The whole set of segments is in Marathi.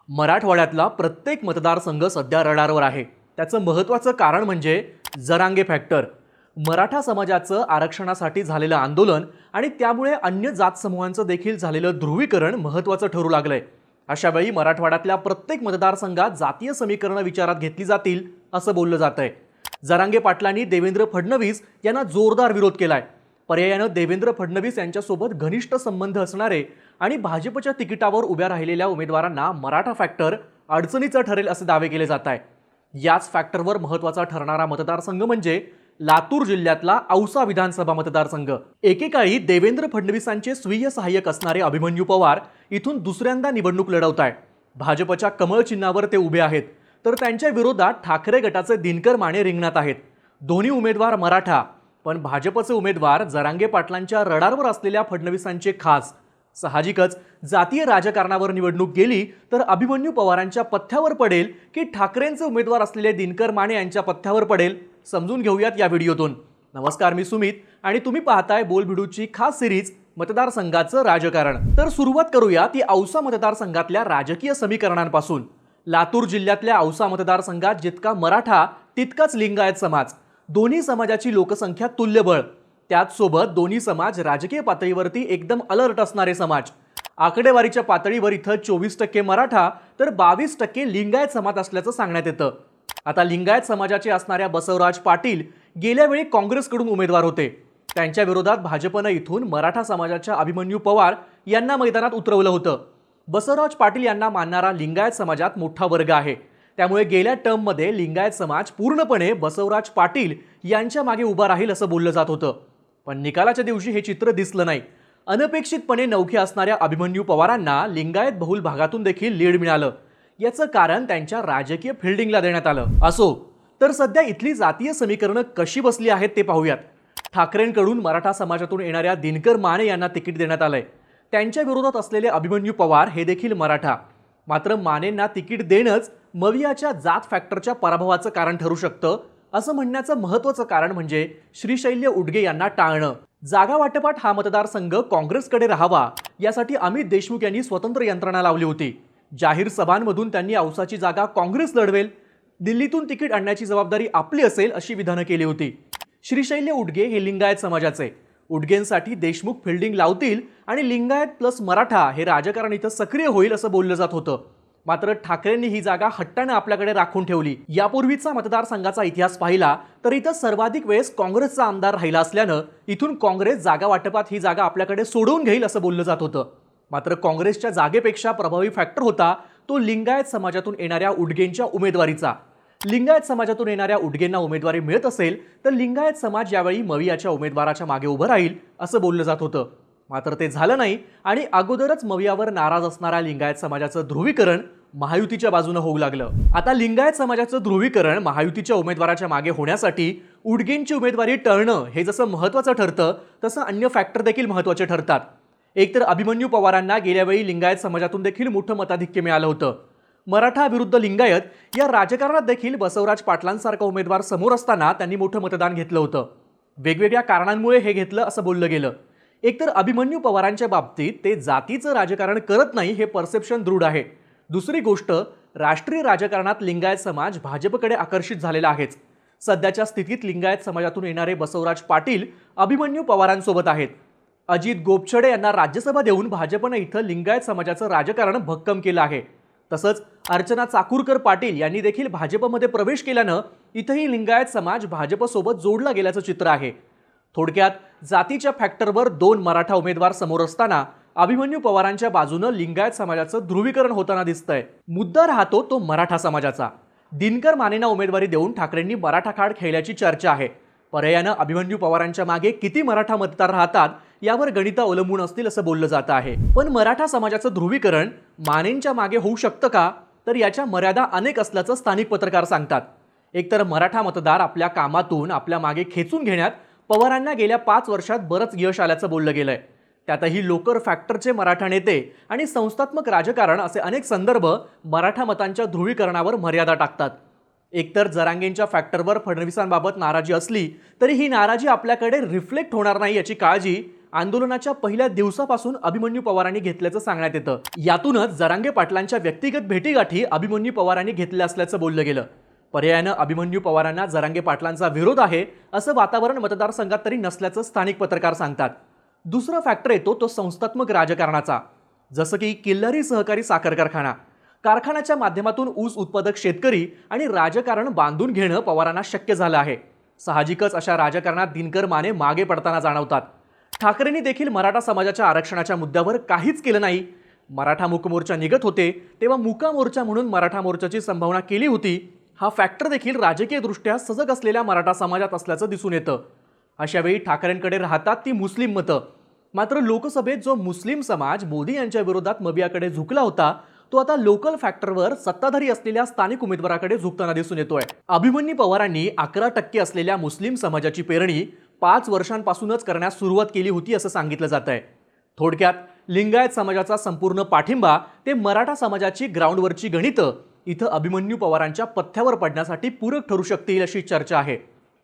मराठवाड्यातला प्रत्येक मतदारसंघ सध्या रडारवर आहे। त्याचं महत्त्वाचं कारण म्हणजे जरांगे फॅक्टर। मराठा समाजाचं आरक्षणासाठी झालेलं आंदोलन आणि त्यामुळे अन्य जात समूहांचं देखील झालेलं ध्रुवीकरण महत्त्वाचं ठरू लागलंय। अशा वेळी मराठवाड्यातल्या प्रत्येक मतदारसंघात जातीय समीकरणं विचारात घेतली जातील असं बोललं जातंय। जरांगे पाटलांनी देवेंद्र फडणवीस यांना जोरदार विरोध केलाय। पर्यायानं देवेंद्र फडणवीस यांच्यासोबत घनिष्ठ संबंध असणारे आणि भाजपच्या तिकिटावर उभ्या राहिलेल्या उमेदवारांना मराठा फॅक्टर अडचणीचं ठरेल असे दावे केले जात आहे। याच फॅक्टरवर महत्त्वाचा ठरणारा मतदारसंघ म्हणजे लातूर जिल्ह्यातला औसा विधानसभा मतदारसंघ। एकेकाळी देवेंद्र फडणवीसांचे स्वीय सहाय्यक असणारे अभिमन्यू पवार इथून दुसऱ्यांदा निवडणूक लढवत आहेत। भाजपच्या कमळ चिन्हावर ते उभे आहेत, तर त्यांच्या विरोधात ठाकरे गटाचे दिनकर माने रिंगणात आहेत। दोन्ही उमेदवार मराठा, पण भाजपचे उमेदवार जरांगे पाटलांच्या रडारवर असलेल्या फडणवीसांचे खास। साहजिकच जातीय राजकारणावर निवडणूक गेली तर अभिमन्यू पवारांच्या पथ्यावर पडेल की ठाकरेंचे उमेदवार असलेले दिनकर माने यांच्या पथ्यावर पडेल, समजून घेऊयात या व्हिडिओतून। नमस्कार, मी सुमित आणि तुम्ही पाहताय बोलबिडूची खास सिरीज मतदारसंघाचं राजकारण। तर सुरुवात करूया ती औसा मतदारसंघातल्या राजकीय समीकरणांपासून। लातूर जिल्ह्यातल्या औसा मतदारसंघात जितका मराठा तितकाच लिंगायत समाज, दोन्ही समाजाची लोकसंख्या तुल्यबळ, त्याचसोबत दोन्ही समाज राजकीय पातळीवरती एकदम अलर्ट असणारे समाज। आकडेवारीच्या पातळीवर इथं 24% मराठा तर 22% लिंगायत समाज असल्याचं सांगण्यात येतं। आता लिंगायत समाजाचे असणाऱ्या बसवराज पाटील गेल्या वेळी काँग्रेसकडून उमेदवार होते। त्यांच्या विरोधात भाजपनं इथून मराठा समाजाच्या अभिमन्यू पवार यांना मैदानात उतरवलं होतं। बसवराज पाटील यांना मानणारा लिंगायत समाजात मोठा वर्ग आहे, त्यामुळे गेल्या टर्ममध्ये लिंगायत समाज पूर्णपणे बसवराज पाटील यांच्या मागे उभा राहील असं बोललं जात होतं। पण निकालाच्या दिवशी हे चित्र दिसलं नाही। अनपेक्षितपणे नवखे असणाऱ्या अभिमन्यू पवारांना लिंगायत बहुल भागातून देखील लीड मिळालं। याचं कारण त्यांच्या राजकीय फिल्डिंगला देण्यात आलं। असो, तर सध्या इथली जातीय समीकरणं कशी बसली आहेत ते पाहूयात। ठाकरेंकडून मराठा समाजातून येणाऱ्या दिनकर माने यांना तिकीट देण्यात आलंय। त्यांच्या विरोधात असलेले अभिमन्यू पवार हे देखील मराठा, मात्र मानेंना तिकीट देणंच मवियाच्या जात फॅक्टरच्या पराभवाचं कारण ठरू शकतं असं म्हणण्याचं महत्त्वाचं कारण म्हणजे श्रीशैल्य उडगे यांना टाळणं। जागा वाटपात हा मतदारसंघ काँग्रेसकडे राहावा यासाठी अमित देशमुख यांनी स्वतंत्र यंत्रणा लावली होती। जाहीर सभांमधून त्यांनी औसाची जागा काँग्रेस लढवेल, दिल्लीतून तिकीट आणण्याची जबाबदारी आपली असेल अशी विधानं केली होती। श्रीशैल्य उडगे हे लिंगायत समाजाचे, उडगेंसाठी देशमुख फिल्डिंग लावतील आणि लिंगायत प्लस मराठा हे राजकारण इथं सक्रिय होईल असं बोललं जात होतं। मात्र ठाकरेंनी ही जागा हट्टाने आपल्याकडे राखून ठेवली। यापूर्वीचा मतदारसंघाचा इतिहास पाहिला तर इथं सर्वाधिक वेळेस काँग्रेसचा आमदार राहिला असल्यानं इथून काँग्रेस जागा वाटपात ही जागा आपल्याकडे सोडवून घेईल असं बोललं जात होतं। मात्र काँग्रेसच्या जागेपेक्षा प्रभावी फॅक्टर होता तो लिंगायत समाजातून येणाऱ्या उडगेंच्या उमेदवारीचा। लिंगायत समाजातून येणाऱ्या उडगेंना उमेदवारी मिळत असेल तर लिंगायत समाज यावेळी मवियाच्या उमेदवाराच्या मागे उभं राहील असं बोललं जात होतं। मात्र ते झालं नाही आणि अगोदरच मवियावर नाराज असणाऱ्या लिंगायत समाजाचं ध्रुवीकरण महायुतीच्या बाजूने होऊ लागलं। आता लिंगायत समाजाचं ध्रुवीकरण महायुतीच्या उमेदवाराच्या मागे होण्यासाठी उडगेंची उमेदवारी टळणं हे जसं महत्त्वाचं ठरतं, तसं अन्य फॅक्टर देखील महत्त्वाचे ठरतात। एकतर अभिमन्यू पवारांना गेल्या वेळी लिंगायत समाजातून देखील मोठं मताधिक्य मिळालं होतं। मराठा विरुद्ध लिंगायत या राजकारणात देखील बसवराज पाटलांसारखा उमेदवार समोर असताना त्यांनी मोठं मतदान घेतलं होतं। वेगवेगळ्या कारणांमुळे हे घेतलं असं बोललं गेलं। एकतर अभिमन्यू पवारांच्या बाबतीत ते जातीचं राजकारण करत नाही हे परसेप्शन दृढ आहे। दुसरी गोष्ट, राष्ट्रीय राजकारणात लिंगायत समाज भाजपकडे आकर्षित झालेला आहेच। सध्याच्या स्थितीत लिंगायत समाजातून येणारे बसवराज पाटील अभिमन्यू पवारांसोबत आहेत। अजित गोपछडे यांना राज्यसभा देऊन भाजपनं इथं लिंगायत समाजाचं राजकारण भक्कम केलं आहे। तसंच अर्चना चाकूरकर पाटील यांनी देखील भाजपमध्ये प्रवेश केल्यानं इथंही लिंगायत समाज भाजपसोबत जोडला गेल्याचं चित्र आहे। थोडक्यात जातीच्या फॅक्टरवर दोन मराठा उमेदवार समोर असताना अभिमन्यू पवारांच्या बाजूनं लिंगायत समाजाचं ध्रुवीकरण होताना दिसतंय। मुद्दा राहतो तो मराठा समाजाचा। दिनकर मानेंना उमेदवारी देऊन ठाकरेंनी मराठा कार्ड खेळल्याची चर्चा आहे। पर्यायानं अभिमन्यू पवारांच्या मागे किती मराठा मतदार राहतात यावर गणितं अवलंबून असतील असं बोललं जात आहे। पण मराठा समाजाचं ध्रुवीकरण मानेंच्या मागे होऊ शकतं का, तर याच्या मर्यादा अनेक असल्याचं स्थानिक पत्रकार सांगतात। एकतर मराठा मतदार आपल्या कामातून आपल्या मागे खेचून घेण्यात पवारांना गेल्या 5 वर्षात बरंच यश आल्याचं बोललं गेलंय। त्यातही लोकर फॅक्टरचे मराठा नेते आणि संस्थात्मक राजकारण असे अनेक संदर्भ मराठा मतांच्या ध्रुवीकरणावर मर्यादा टाकतात। एकतर जरांगेंच्या फॅक्टरवर फडणवीसांबाबत नाराजी असली तरी ही नाराजी आपल्याकडे रिफ्लेक्ट होणार नाही याची काळजी आंदोलनाच्या पहिल्या दिवसापासून अभिमन्यू पवारांनी घेतल्याचं सांगण्यात येतं. यातूनच जरांगे पाटलांच्या व्यक्तिगत भेटीगाठी अभिमन्यू पवारांनी घेतल्या असल्याचं बोललं गेलं. पर्यायानं अभिमन्यू पवारांना जरांगे पाटलांचा विरोध आहे असं वातावरण मतदारसंघात तरी नसल्याचं स्थानिक पत्रकार सांगतात. दुसरा फॅक्टर येतो तो संस्थात्मक राजकारणाचा, जसं की किल्लारी सहकारी साखर कारखान्याच्या माध्यमातून ऊस उत्पादक शेतकरी आणि राजकारण बांधून घेणं पवारांना शक्य झालं आहे. साहजिकच अशा राजकारणात दिनकर माने मागे पडताना जाणवतात. ठाकरेंनी देखील मराठा समाजाच्या आरक्षणाच्या मुद्द्यावर काहीच केलं नाही. मराठा मूक मोर्चा निघत होते तेव्हा मुका मोर्चा म्हणून मराठा मोर्चाची संभावना केली होती. हा फॅक्टर देखील राजकीयदृष्ट्या सजग असलेल्या मराठा समाजात असल्याचं दिसून येतं. अशावेळी ठाकरेंकडे राहतात ती मुस्लिम मतं. मात्र लोकसभेत जो मुस्लिम समाज मोदी यांच्या विरोधात मबियाकडे झुकला होता तो आता लोकल फॅक्टरवर सत्ताधारी असलेल्या स्थानिक उमेदवाराकडे झुकताना दिसून येतोय. अभिमन्यू पवारांनी 11% असलेल्या मुस्लिम समाजाची पेरणी 5 वर्षांपासूनच करण्यास सुरुवात केली होती असं सांगितलं जात आहे. थोडक्यात लिंगायत समाजाचा संपूर्ण पाठिंबा ते मराठा समाजाची ग्राउंडवरची गणितं इथं अभिमन्यू पवारांच्या पथ्यावर पडण्यासाठी पूरक ठरू शकतील अशी चर्चा आहे.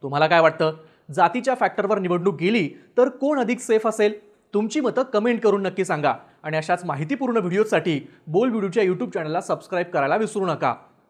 तुम्हाला काय वाटतं? जातीच्या फॅक्टरवर निवडणूक गेली तर कोण अधिक सेफ असेल? तुमची मतं कमेंट करून नक्की सांगा आणि अशाच माहितीपूर्ण व्हिडिओसाठी बोल व्हिडिओच्या YouTube चॅनलला सबस्क्राईब करायला विसरू नका.